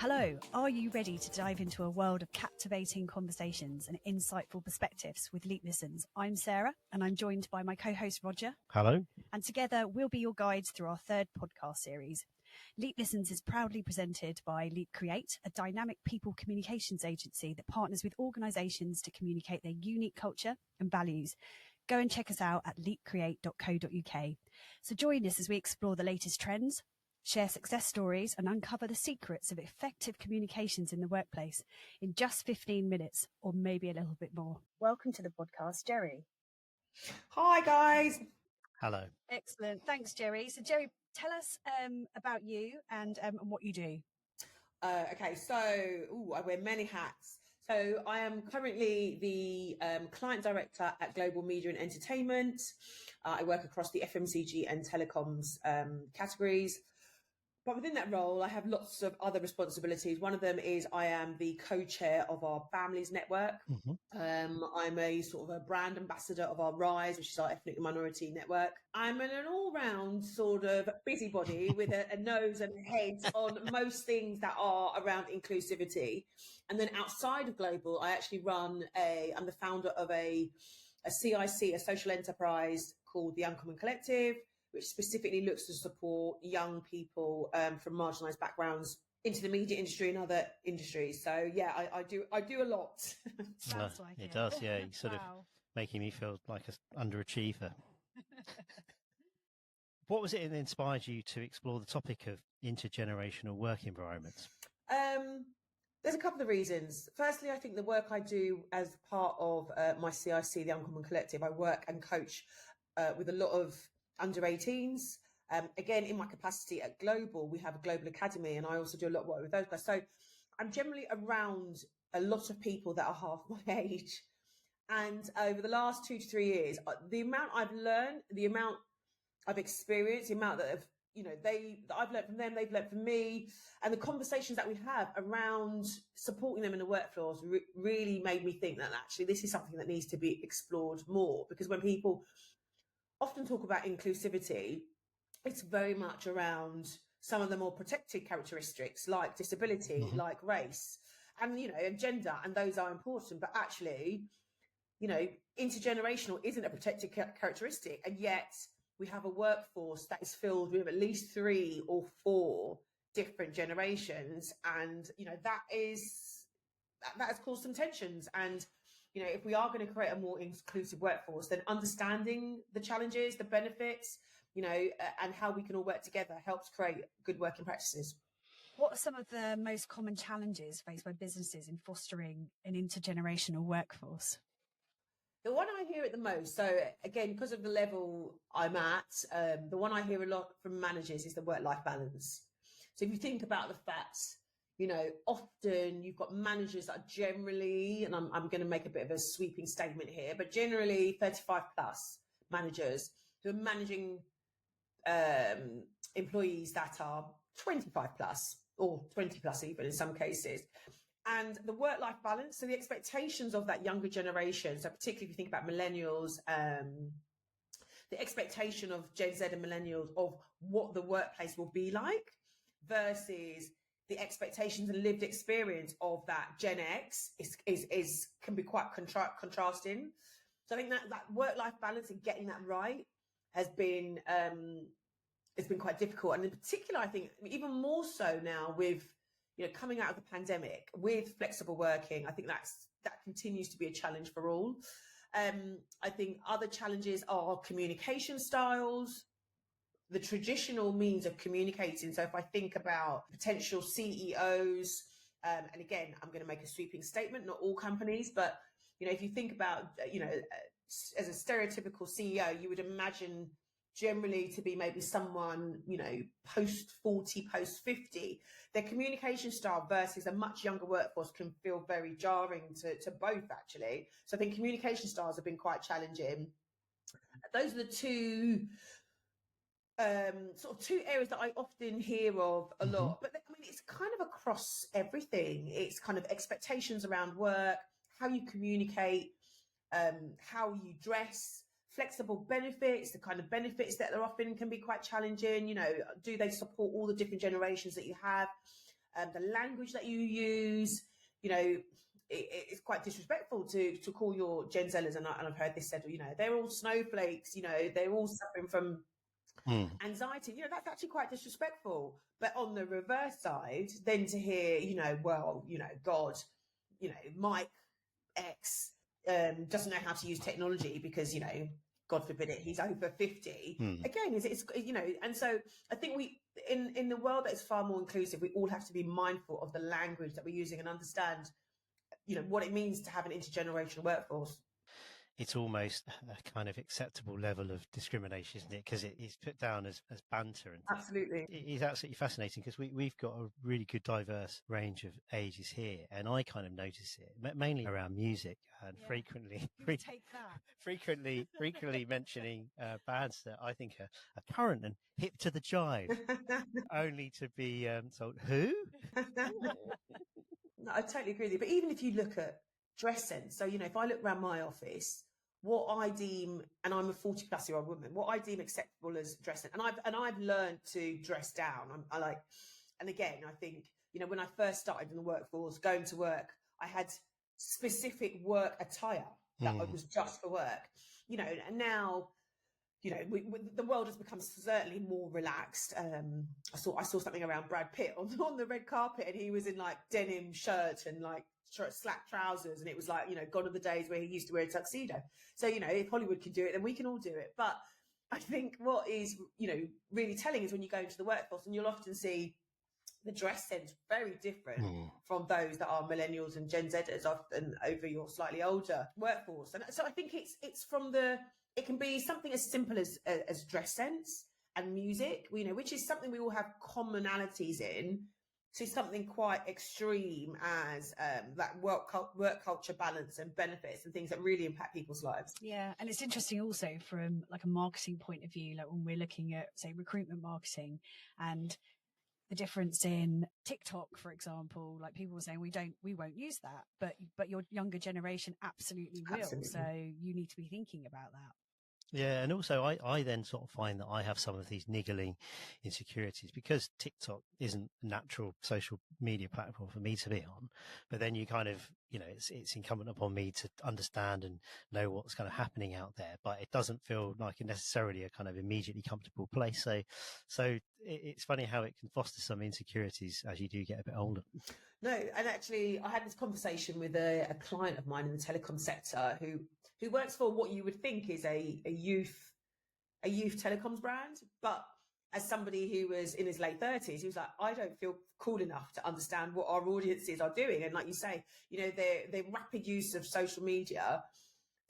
Hello, are you ready to dive into a world of captivating conversations and insightful perspectives with Leap Listens? I'm Sara, and I'm joined by my co-host Roger. Hello. And together we'll be your guides through our third podcast series. Leap Listens is proudly presented by Leap Create, a dynamic people communications agency that partners with organisations to communicate their unique culture and values. Go and check us out at leapcreate.co.uk. So join us as we explore the latest trends, share success stories, and uncover the secrets of effective communications in the workplace in just 15 minutes, or maybe a little bit more. Welcome to the podcast, Gerry. Hi, guys. Hello. Excellent. Thanks, Gerry. So, Gerry, tell us about you and what you do. Okay, so I wear many hats. So I am currently the client director at Global Media and Entertainment. I work across the FMCG and telecoms categories. But within that role, I have lots of other responsibilities. One of them is I am the co-chair of our Families Network. Mm-hmm. I'm a sort of a brand ambassador of our RISE, which is our ethnic minority network. I'm an all-round sort of busybody with a nose and a head on most things that are around inclusivity. And then outside of Global, I actually I'm the founder of a CIC, a social enterprise called the Uncommon Collective, which specifically looks to support young people from marginalised backgrounds into the media industry and other industries. So yeah, I do a lot. Sounds like it does, yeah. You sort of making me feel like an underachiever. What was it that inspired you to explore the topic of intergenerational work environments? There's a couple of reasons. Firstly, I think the work I do as part of my CIC, the Uncommon Collective, I work and coach with a lot of under 18s. Again, in my capacity at Global, we have a Global Academy, and I also do a lot of work with those guys. So I'm generally around a lot of people that are half my age. And over the last 2 to 3 years, the amount I've learned, the amount I've experienced, the amount that I've learned from them, they've learned from me, and the conversations that we have around supporting them in the workforce really made me think that actually this is something that needs to be explored more. Because when people often talk about inclusivity, it's very much around some of the more protected characteristics like disability, mm-hmm. like race, and and gender, and those are important. But actually, intergenerational isn't a protected characteristic, and yet we have a workforce that is filled with at least 3 or 4 different generations, and that has caused some tensions. And if we are going to create a more inclusive workforce, then understanding the challenges, the benefits, and how we can all work together helps create good working practices. What are some of the most common challenges faced by businesses in fostering an intergenerational workforce? The one I hear it the most, so again, because of the level I'm at, the one I hear a lot from managers is the work-life balance. So if you think about the fact, often you've got managers that are generally, and I'm going to make a bit of a sweeping statement here, but generally 35 plus managers who are managing employees that are 25 plus or 20 plus even in some cases. And the work-life balance, so the expectations of that younger generation, so particularly if you think about millennials, the expectation of Gen Z and millennials of what the workplace will be like versus the expectations and lived experience of that Gen X can be quite contrasting. So I think that work-life balance and getting that right has been quite difficult. And in particular, I think even more so now with coming out of the pandemic with flexible working, I think that continues to be a challenge for all. I think other challenges are communication styles, the traditional means of communicating. So if I think about potential CEOs, and again, I'm going to make a sweeping statement, not all companies, but, if you think about, as a stereotypical CEO, you would imagine generally to be maybe someone, post 40, post 50, their communication style versus a much younger workforce can feel very jarring to both, actually. So I think communication styles have been quite challenging. Those are the two areas that I often hear of a lot, but it's kind of across everything. It's kind of expectations around work, how you communicate, how you dress, flexible benefits, the kind of benefits that they're offering can be quite challenging. Do they support all the different generations that you have? the language that you use, you know, it's quite disrespectful to call your Gen Zellers, and I've heard this said, you know, they're all snowflakes, you know, they're all suffering from anxiety. You know, that's actually quite disrespectful. But on the reverse side, then to hear, you know, well, you know, God, you know, Mike X doesn't know how to use technology because, you know, God forbid it, he's over 50. Again, it's you know, and so I think we in the world that is far more inclusive, we all have to be mindful of the language that we're using and understand, you know, what it means to have an intergenerational workforce. It's almost a kind of acceptable level of discrimination, isn't it? Because it's put down as banter. And absolutely. It is absolutely fascinating because we've got a really good diverse range of ages here. And I kind of notice it mainly around music and frequently mentioning bands that I think are current and hip to the jive, only to be told, who? No, I totally agree with you. But even if you look at dress sense, so, you know, if I look around my office, what I deem, and I'm a 40-plus-year-old woman, what I deem acceptable as dress sense, and I've learned to dress down. I like, and again, I think, you know, when I first started in the workforce, going to work, I had specific work attire that was just for work, you know, and now, you know, the world has become certainly more relaxed. I saw something around Brad Pitt on the red carpet, and he was in like denim shirt and like slack trousers, and it was like, you know, gone are the days where he used to wear a tuxedo. So, you know, if Hollywood can do it, then we can all do it. But I think what is, you know, really telling is when you go into the workforce, and you'll often see the dress sense very different from those that are millennials and Gen Zers, often over your slightly older workforce. And so I think it's from it can be something as simple as dress sense and music, you know, which is something we all have commonalities in, to something quite extreme as that work culture balance and benefits and things that really impact people's lives. Yeah, and it's interesting also from like a marketing point of view, like when we're looking at, say, recruitment marketing and the difference in TikTok, for example, like people were saying, we won't use that, but your younger generation absolutely will. Absolutely. So you need to be thinking about that. Yeah, and also I then sort of find that I have some of these niggling insecurities because TikTok isn't a natural social media platform for me to be on. But then you kind of, you know, it's incumbent upon me to understand and know what's kind of happening out there. But it doesn't feel like necessarily a kind of immediately comfortable place. So it's funny how it can foster some insecurities as you do get a bit older. No, and actually, I had this conversation with a client of mine in the telecom sector who works for what you would think is a youth telecoms brand, but as somebody who was in his late 30s, he was like, I don't feel cool enough to understand what our audiences are doing. And like you say, you know, their rapid use of social media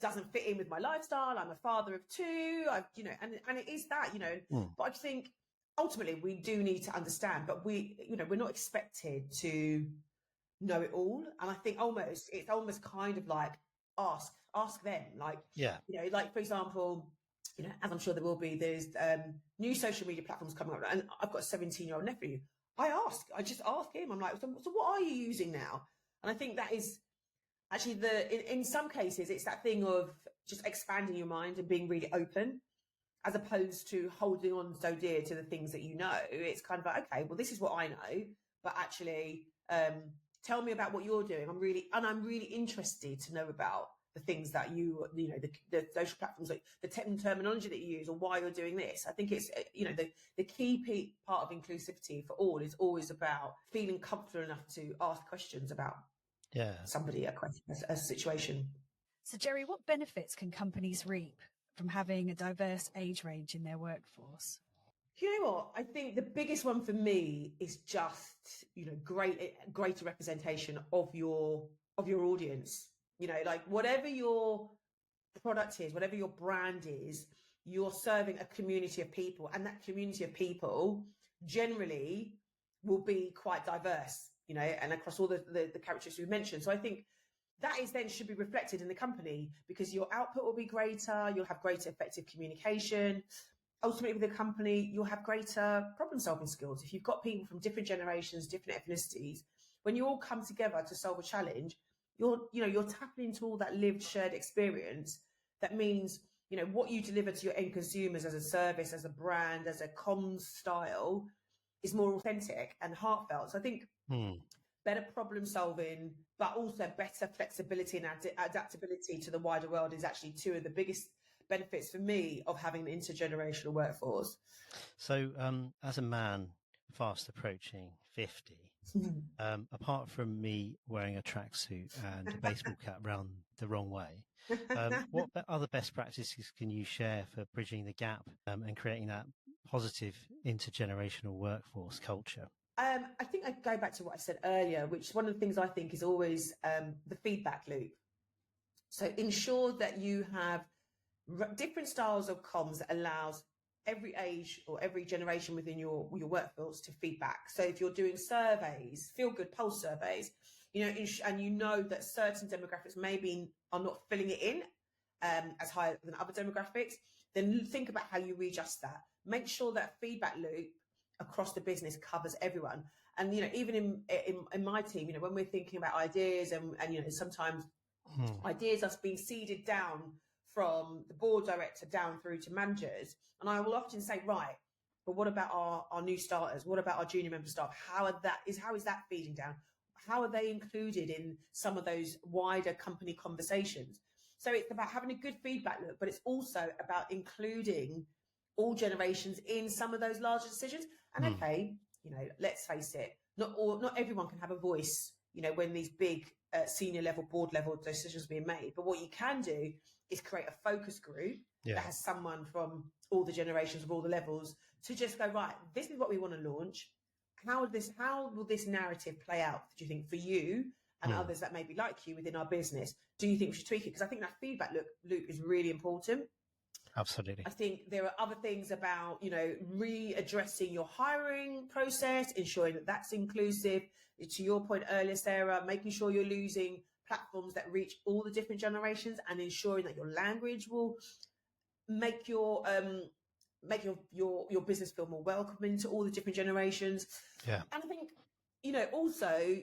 doesn't fit in with my lifestyle. I'm a father of two, you know, and it is that, you know, but I think ultimately we do need to understand, but we're not expected to know it all. And I think it's almost kind of like ask them, like, yeah, you know, like, for example, you know, as I'm sure there will be, there's new social media platforms coming up, and I've got a 17-year-old nephew. I just ask him, I'm like, so what are you using now? And I think that is actually in some cases, it's that thing of just expanding your mind and being really open, as opposed to holding on so dear to the things that you know. It's kind of like, okay, well, this is what I know, but actually, tell me about what you're doing. I'm really interested to know about the things that you know, the social platforms, like the terminology that you use, or why you're doing this. I think it's, you know, the key part of inclusivity for all is always about feeling comfortable enough to ask questions about somebody, a situation. So, Gerry, what benefits can companies reap from having a diverse age range in their workforce? You know what? I think the biggest one for me is just, you know, greater representation of your audience. You know, like whatever your product is, whatever your brand is, you're serving a community of people, and that community of people generally will be quite diverse, you know, and across all the characteristics we mentioned. So I think that is then should be reflected in the company, because your output will be greater, you'll have greater effective communication. Ultimately, with the company, you'll have greater problem-solving skills. If you've got people from different generations, different ethnicities, when you all come together to solve a challenge, you're tapping into all that lived, shared experience. That means, you know, what you deliver to your end consumers as a service, as a brand, as a comms style, is more authentic and heartfelt. So I think better problem solving, but also better flexibility and adaptability to the wider world is actually two of the biggest benefits for me of having an intergenerational workforce. So as a man fast approaching 50, apart from me wearing a tracksuit and a baseball cap round the wrong way, what other best practices can you share for bridging the gap and creating that positive intergenerational workforce culture? I think I go back to what I said earlier, which is one of the things I think is always the feedback loop. So ensure that you have different styles of comms that allows every age or every generation within your workforce to feedback. So if you're doing surveys, feel good pulse surveys, and you know that certain demographics maybe are not filling it in as high than other demographics, then think about how you readjust that. Make sure that feedback loop across the business covers everyone. And even in my team, when we're thinking about ideas and sometimes ideas are being seeded down from the board director down through to managers, and I will often say, right, but what about our new starters? What about our junior member staff? How is that feeding down? How are they included in some of those wider company conversations? So it's about having a good feedback loop, but it's also about including all generations in some of those larger decisions. And okay, let's face it, not everyone can have a voice, when these big senior level, board level decisions are being made. But what you can do is create a focus group that has someone from all the generations of all the levels to just go, right, this is what we want to launch. How will this narrative play out, do you think, for you and others that may be like you within our business? Do you think we should tweak it? Because I think that feedback loop is really important. Absolutely. I think there are other things about, readdressing your hiring process, ensuring that that's inclusive. To your point earlier, Sarah, making sure you're using platforms that reach all the different generations and ensuring that your language will make your business feel more welcoming to all the different generations. Yeah. And I think, also,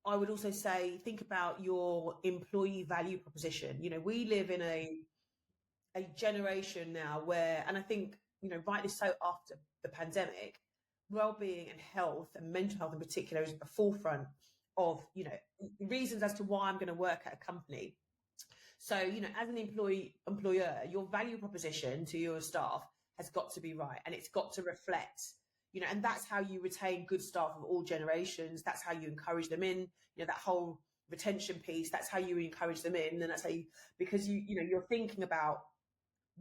I would also say, think about your employee value proposition. We live in a generation now where, and I think, rightly so after the pandemic, well-being and health and mental health in particular is at the forefront of, reasons as to why I'm going to work at a company. So, as an employer, your value proposition to your staff has got to be right, and it's got to reflect, and that's how you retain good staff of all generations. That's how you encourage them in, that whole retention piece. That's how you encourage them in, and that's how because you're thinking about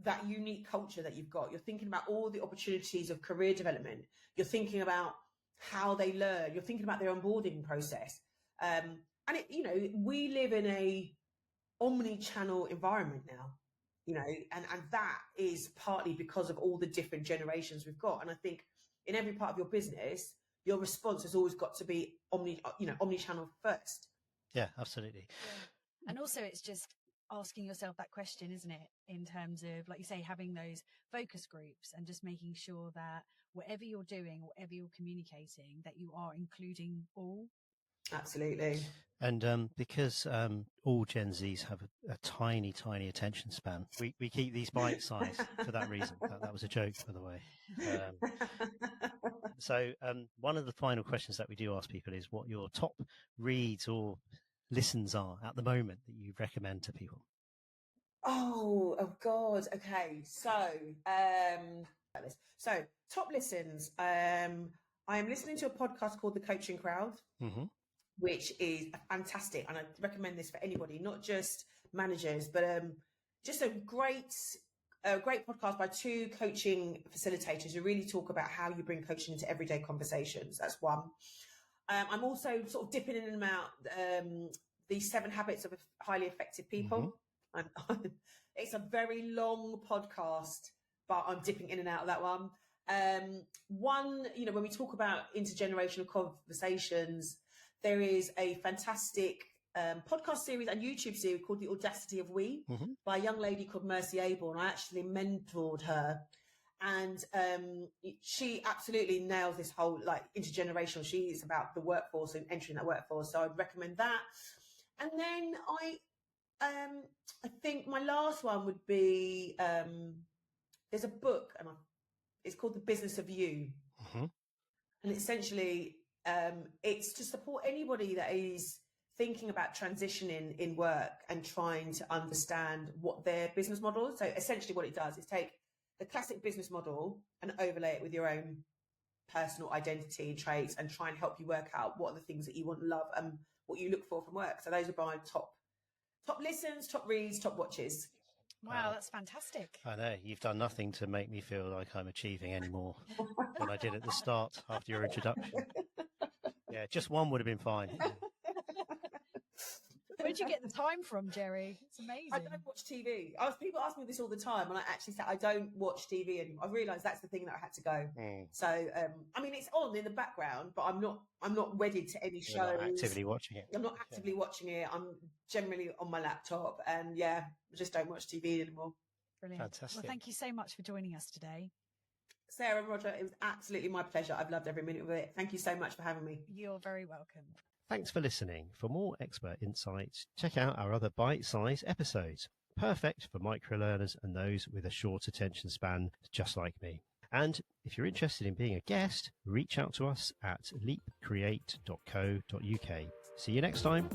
that unique culture that you've got. You're thinking about all the opportunities of career development. You're thinking about how they learn. You're thinking about their onboarding process. And we live in a omni-channel environment now, and that is partly because of all the different generations we've got. And I think in every part of your business, your response has always got to be omni-channel first. Yeah, absolutely. Yeah. And also it's just asking yourself that question, isn't it? In terms of, like you say, having those focus groups and just making sure that whatever you're doing, whatever you're communicating, that you are including all. Absolutely. And because all Gen Zs have a tiny, tiny attention span, we keep these bite-sized for that reason. That was a joke, by the way. So one of the final questions that we do ask people is what your top reads or listens are at the moment that you recommend to people. Oh God. Okay. So, top listens. I am listening to a podcast called The Coaching Crowd, which is fantastic. And I recommend this for anybody, not just managers, but just a great podcast by two coaching facilitators who really talk about how you bring coaching into everyday conversations. That's one. I'm also sort of dipping in and out the 7 Habits of Highly Effective People. It's a very long podcast, but I'm dipping in and out of that one. One, when we talk about intergenerational conversations, there is a fantastic podcast series and YouTube series called The Audacity of We by a young lady called Mercy Abel, and I actually mentored her. And she absolutely nails this whole intergenerational. She is about the workforce and entering that workforce. So I'd recommend that. And then I think my last one would be there's a book and it's called The Business of You. And essentially, it's to support anybody that is thinking about transitioning in work and trying to understand what their business model is. So essentially what it does is take the classic business model and overlay it with your own personal identity and traits and try and help you work out what are the things that you want and love and what you look for from work. So those are my top listens, top reads, top watches. Wow, that's fantastic. I know. You've done nothing to make me feel like I'm achieving any more than I did at the start after your introduction. Yeah, just one would have been fine. Where'd you get the time from, Gerry? It's amazing. I don't watch TV. People ask me this all the time, and I actually say I don't watch TV anymore. I realised that's the thing that I had to go. So, I mean, it's on in the background, but I'm not wedded to any shows. You're not actively watching it. I'm not actively watching it. I'm generally on my laptop, and I just don't watch TV anymore. Brilliant. Fantastic. Well, thank you so much for joining us today. Sarah and Roger, it was absolutely my pleasure. I've loved every minute of it. Thank you so much for having me. You're very welcome. Thanks for listening. For more expert insights, check out our other bite-sized episodes, perfect for micro-learners and those with a short attention span, just like me. And if you're interested in being a guest, reach out to us at leapcreate.co.uk. See you next time.